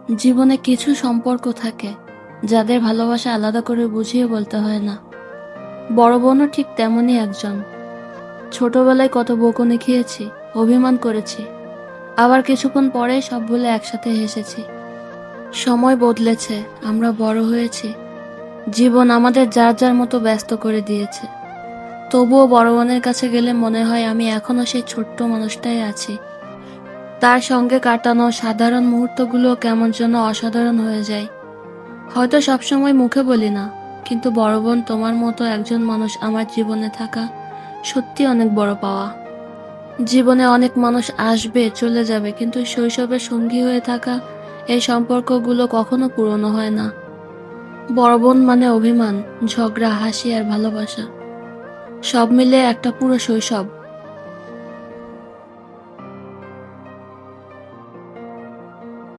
জীবনে কিছু সম্পর্ক থাকে যাদের ভালোবাসা আলাদা করে বুঝিয়ে বলতে হয় না। বড় বোনও ঠিক তেমনই একজন। ছোটবেলায় কত বকুনি খেয়েছি, অভিমান করেছি, আবার কিছুক্ষণ পরে সব ভুলে একসাথে হেসেছি। সময় বদলেছে, আমরা বড় হয়েছি, জীবন আমাদের যার যার মতো ব্যস্ত করে দিয়েছে। তবুও বড় বোনের কাছে গেলে মনে হয় আমি এখনো সেই ছোট্ট মানুষটাই আছি। তার সঙ্গে কাটানো সাধারণ মুহূর্তগুলো কেমন যেন অসাধারণ হয়ে যায়। হয়তো সবসময় মুখে বলি না, কিন্তু বড় বোন তোমার মতো একজন মানুষ আমার জীবনে থাকা সত্যি অনেক বড় পাওয়া। জীবনে অনেক মানুষ আসবে চলে যাবে, কিন্তু শৈশবের সঙ্গী হয়ে থাকা এই সম্পর্কগুলো কখনো পুরনো হয় না। বড় বোন অভিমান, ঝগড়া, হাসি আর ভালোবাসা, সব মিলে একটা পুরো শৈশব।